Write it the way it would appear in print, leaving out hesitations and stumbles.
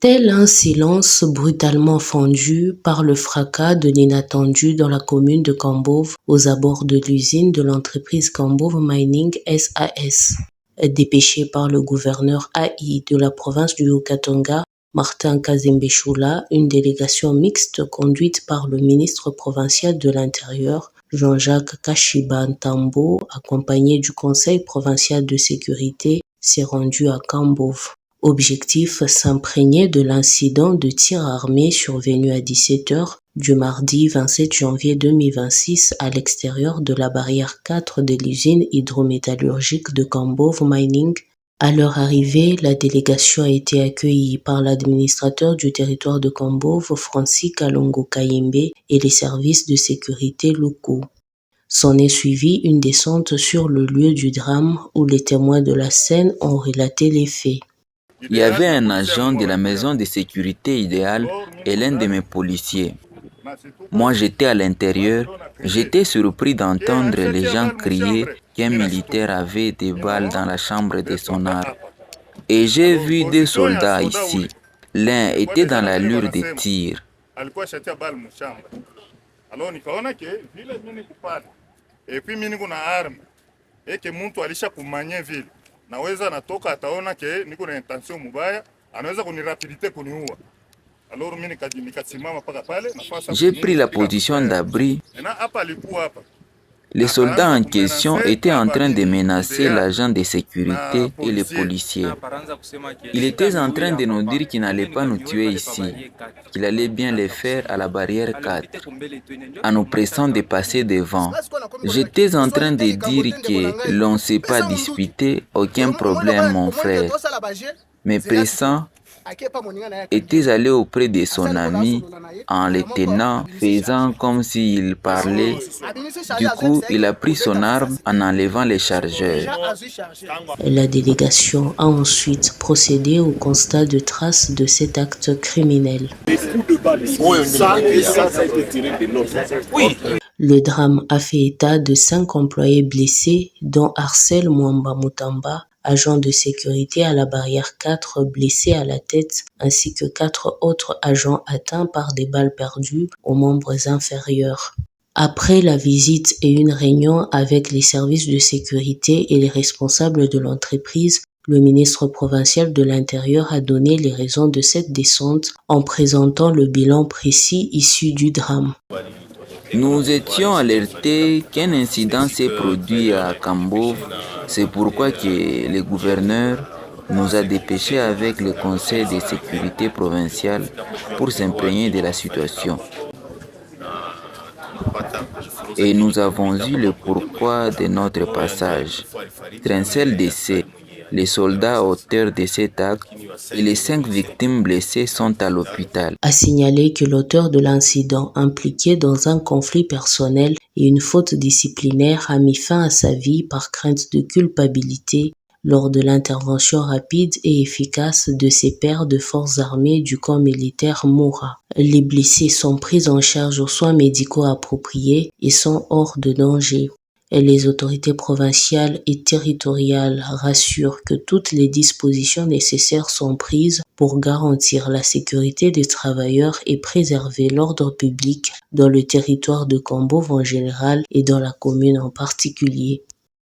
Tel un silence brutalement fendu par le fracas de l'inattendu dans la commune de Kambove, aux abords de l'usine de l'entreprise Kambove Mining SAS. Dépêché par le gouverneur AI de la province du Haut-Katanga, Martin Kazembe-Choula, une délégation mixte conduite par le ministre provincial de l'Intérieur, Jean-Jacques Kashiba Ntambo, accompagné du Conseil provincial de sécurité, s'est rendu à Kambove. Objectif, s'imprégner de l'incident de tir armé survenu à 17h du mardi 27 janvier 2026 à l'extérieur de la barrière 4 de l'usine hydrométallurgique de Kambove Mining. À leur arrivée, la délégation a été accueillie par l'administrateur du territoire de Kambove, Francis Kalongo Kayembe, et les services de sécurité locaux. S'en est suivi une descente sur le lieu du drame où les témoins de la scène ont relaté les faits. Il y avait un agent de la maison de sécurité idéale et l'un de mes policiers. Moi, j'étais à l'intérieur. J'étais surpris d'entendre les gens crier qu'un militaire avait des balles dans la chambre de son arme. Et j'ai vu deux soldats ici. L'un était dans l'allure des tirs. Naweza natoka ataona ke niko na intention mubaya, anaweza kunirapidite kuniua. Alors mimi nikasimama paka pale nafasi. J'ai pris la position d'abri. Les soldats en question étaient en train de menacer l'agent de sécurité et les policiers. Il était en train de nous dire qu'il n'allait pas nous tuer ici, qu'il allait bien les faire à la barrière 4, en nous pressant de passer devant. J'étais en train de dire que l'on ne s'est pas disputé, aucun problème mon frère. Mais pressant, était allé auprès de son ami en le tenant, faisant comme s'il parlait. Du coup, il a pris son arme en enlevant les chargeurs. La délégation a ensuite procédé au constat de traces de cet acte criminel. Le drame a fait état de 5 employés blessés, dont Arcel Mwamba Mutamba, agent de sécurité à la barrière 4 blessé à la tête, ainsi que 4 autres agents atteints par des balles perdues aux membres inférieurs. Après la visite et une réunion avec les services de sécurité et les responsables de l'entreprise, le ministre provincial de l'Intérieur a donné les raisons de cette descente en présentant le bilan précis issu du drame. Nous étions alertés qu'un incident s'est produit à Kambove. C'est pourquoi que le gouverneur nous a dépêchés avec le conseil de sécurité provincial pour s'imprégner de la situation. Et nous avons eu le pourquoi de notre passage. Trincel décès, les soldats auteurs de cet acte et les 5 victimes blessées sont à l'hôpital. A signalé que l'auteur de l'incident impliqué dans un conflit personnel et une faute disciplinaire a mis fin à sa vie par crainte de culpabilité lors de l'intervention rapide et efficace de ses pairs de forces armées du camp militaire Moura. Les blessés sont pris en charge aux soins médicaux appropriés et sont hors de danger. Et les autorités provinciales et territoriales rassurent que toutes les dispositions nécessaires sont prises pour garantir la sécurité des travailleurs et préserver l'ordre public dans le territoire de Kambove en général et dans la commune en particulier.